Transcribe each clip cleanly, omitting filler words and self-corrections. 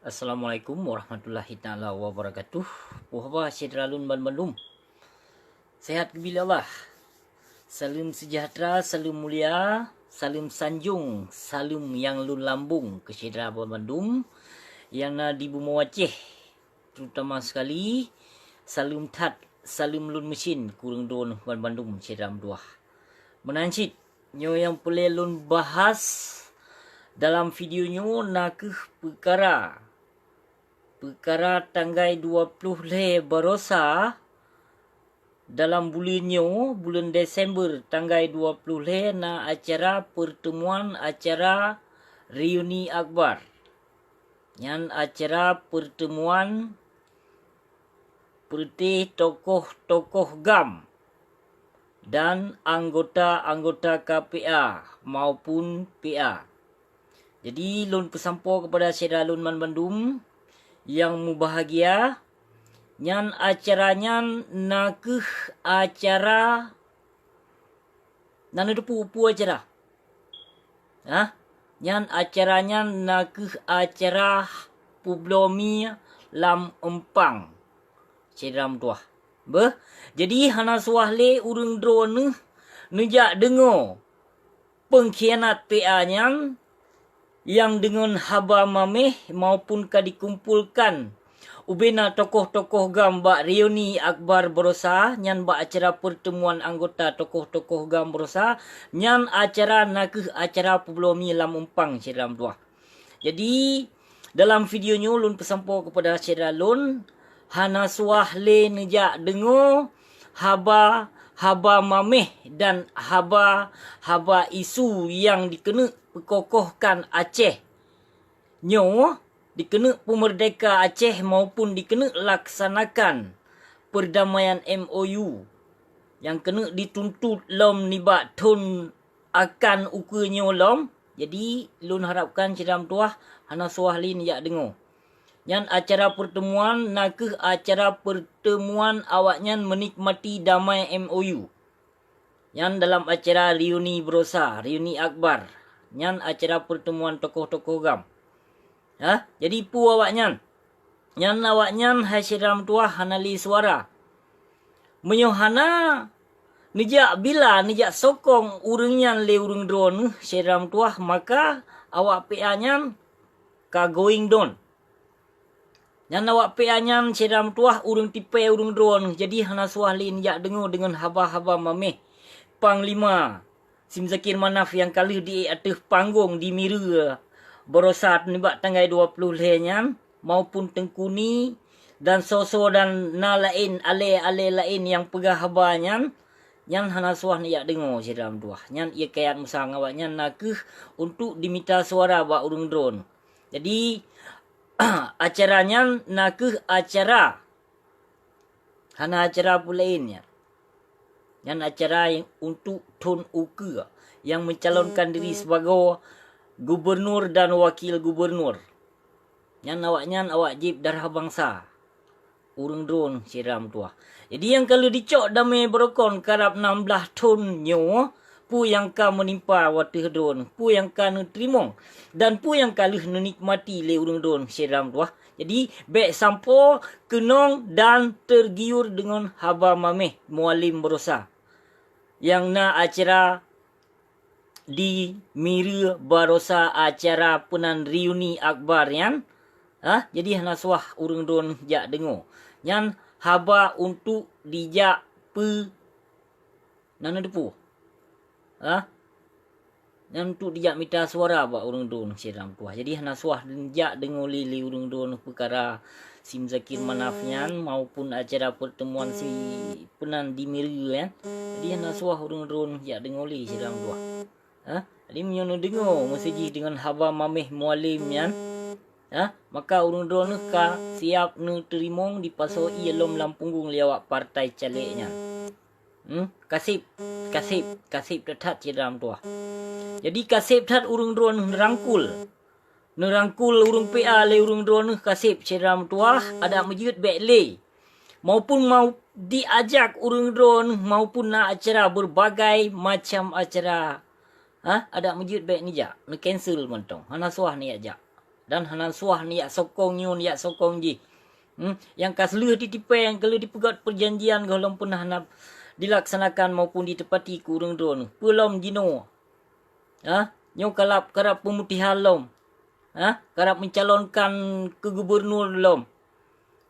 Assalamualaikum warahmatullahi taala wabarakatuh. Puhaba Syedralun Bandung. Sehat bila Allah. Salam sejahtera, salam mulia, salam sanjung, salam yang lun lambung ke Syedra Bandung yang na di Bumi Aceh. Terutama sekali salam tat, salam lun mesin kurang don Bandung Syedra Mduah. Menancit nyo yang boleh lun bahas dalam video nyo nak perkara tanggal 20 le barosa dalam bulan Desember tanggal 20 le na acara pertemuan acara reuni akbar. Yang acara pertemuan perti tokoh-tokoh GAM dan anggota-anggota KPA maupun PA. Jadi lun pesampo kepada Syedralun Bandung yang mubahagia, nyan acaranya nakeh acara nana depu acara. Nyan acaranya nakeh acara Publomi Lam Empang Syedram tuah. Jadi hana suahle urang drone nejak dengo pengkhianat PA-nya yang dengan haba mameh maupun dikumpulkan ubena tokoh-tokoh GAM bak reuni akbar berosa nyan bak acara pertemuan anggota tokoh-tokoh GAM berosa nyan acara nakeh acara Publomi Lam Empang Syedram tuah. Jadi dalam video nyo lun pesampo kepada Syedralun hana suahle nejak dengo haba mameh dan haba isu yang dikena perkokohkan Aceh nyo, dikena pemerdeka Aceh maupun dikena laksanakan perdamaian MOU yang kena dituntut lom nibak tun akan ukernyo lom. Jadi lun harapkan Syedram tuah hana suahli nejak dengo yang acara pertemuan nakeh acara pertemuan awaknya menikmati damai MOU. Yang dalam acara reuni berosa, reuni akbar. Yang acara pertemuan tokoh-tokoh GAM. Jadi pu awaknya. Yang awaknya hai Syedram tuah hanali suara. Menyohana nejak bila nejak sokong urangnya le urang drone Syedram tuah maka awak PA-nya ka going down. Yang awak PA-nya Syedram tuah urang tipe urang drone. Jadi hana suahli nejak dengo dengan haba-haba mameh Panglima Sim Zakir Manaf yang kali di atas panggung di Mira berosat nibak tanggal 20 lenya maupun Tengkuni dan Soso dan na lain ale lain yang pegah habanya yang hana suah ni yak dengo Syedram tuah. Yang ia kayat musang awaknya nakeh untuk diminta suara bak urang drone. Jadi acaranya nakeh acara hana acara pulainnya. Yang acara yang untuk Tun Uke yang mencalonkan diri sebagai gubernur dan wakil gubernur. Yang awak jib darah bangsa. Urang drone Syedram tuah. Jadi yang kalau dicok damai berokon karab 16 ton nyo pu yang ka menimpa watih drone, pu yang ka terima dan pu yang kaluh menikmati le urang drone Syedram tuah. Jadi bek sampo kenong dan tergiur dengan haba mameh mualim berosa. Yang na acara di Mira Barosa acara penan reuni akbar yang jadi hana suah urang drone jak dengo. Yang haba untuk dijak nana depu. Yang untuk dijak minta suara bak urang drone Syedram tuah. Jadi hana suah dijak dengo lili urang drone perkara Sim Zakir Manafnya maupun acara pertemuan si penan di Mira Jadi hana suah urang drone jak dengo li Syedram tuah. Jadi menyono dengo mesiji dengan haba mameh mualimnya. Maka urang drone ka siap nu terimong di paso ielom lampunggung liawak partai calegnya. Kasip tetat Syedram tuah. Jadi kasip tat urang drone nerangkul urang PA le urang drone kasip Syedram tuah ada majid bek le. Maupun mau diajak urang drone maupun na acara berbagai macam acara. Ada majid bek ni jak, na cancel mentong. Hana suah ni ajak. Dan hanan suah ni yak sokong nyun yak sokong ji. Yang kasluh ditipai yang kalau dipegat perjanjian kalau pernah nak dilaksanakan maupun ditepati kurang drone. Pelom jino. Nyo kalap kerap pemutihan lom. Kerap mencalonkan ke gubernur lom.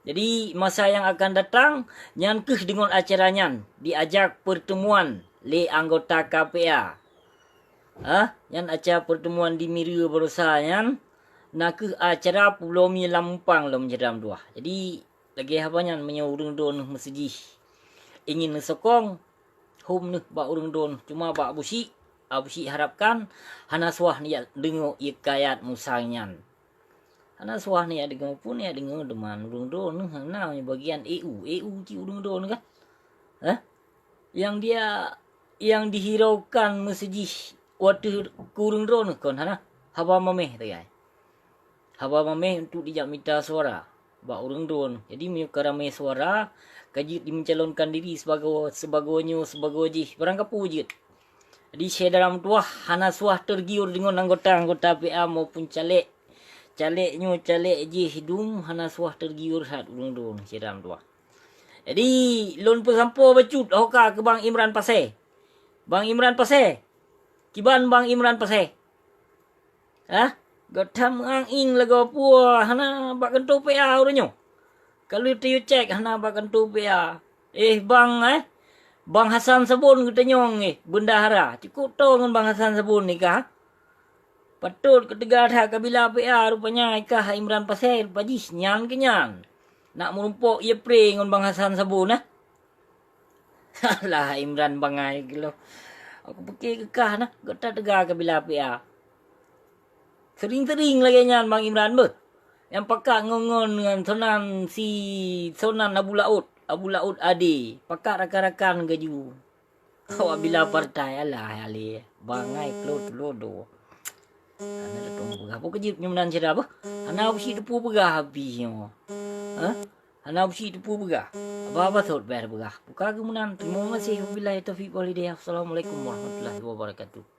Jadi masa yang akan datang nyan keh dengan acaranya diajak pertemuan le anggota KPA. Yang acara pertemuan di Mira Berusaha nyan nak ke acara Pulomi Lampang lom jeram dua. Jadi lagi apa nyan menyurung don mesji ingin sokong home ni ba urung don cuma ba busi harapkan hana suah ni dengo ikayat musangnyan. Hana suah ni dengo pun ya dengo deman urung don hana bagian EU ci urung don kan. Yang dihiraukan mesji waktu kurung drone kon hana haba mameh tu ya. Haba mameh untuk dijak minta suara ba urung drone. Jadi mi karame suara kaji mencalonkan diri sebagai ji barang kapu wujud. Jadi saya dalam tuah hana suah tergiur dengan anggota PA maupun caleg ji hidung hana suah tergiur hat urung drone saya dalam tuah. Jadi lon pesampo bacut hoka ke Bang Imran Pasai. Bang Imran Pasai. Kiban Bang Imran Pasai. Gotam ang ing lago puah hana bak kentu PA urunyo. Kalau tu cek hana bak kentu PA. Bang Hasan Sabun kita nyong bendahara. Cukup tahu dengan Bang Hasan Sabun ni kah? Patut ketegar hak kabila PA rupanya ikah Imran Pasai pajis nyan kenyan. Nak merumpuk ia pre dengan Bang Hasan Sabun Lah Imran bangai gelo. Aku fikir kekah nah, gota tegar kabila PA. Sering-sering lagi nyan Bang Imran ber. Yang pakak ngongon dengan Sonan Abu Laut Adi. Pakak rakan-rakan gaju. Awak bila partai alah ali. Bangai lodo. Ana datang pegah. Apa kejip nyunan cerah apa? Ana usi depu pegah habisnya. Ana usi depu pegah. Apa thot ber pegah. Buka kemunan. Terima kasih wabillahi taufiq wal hidayah. Assalamualaikum warahmatullahi wabarakatuh.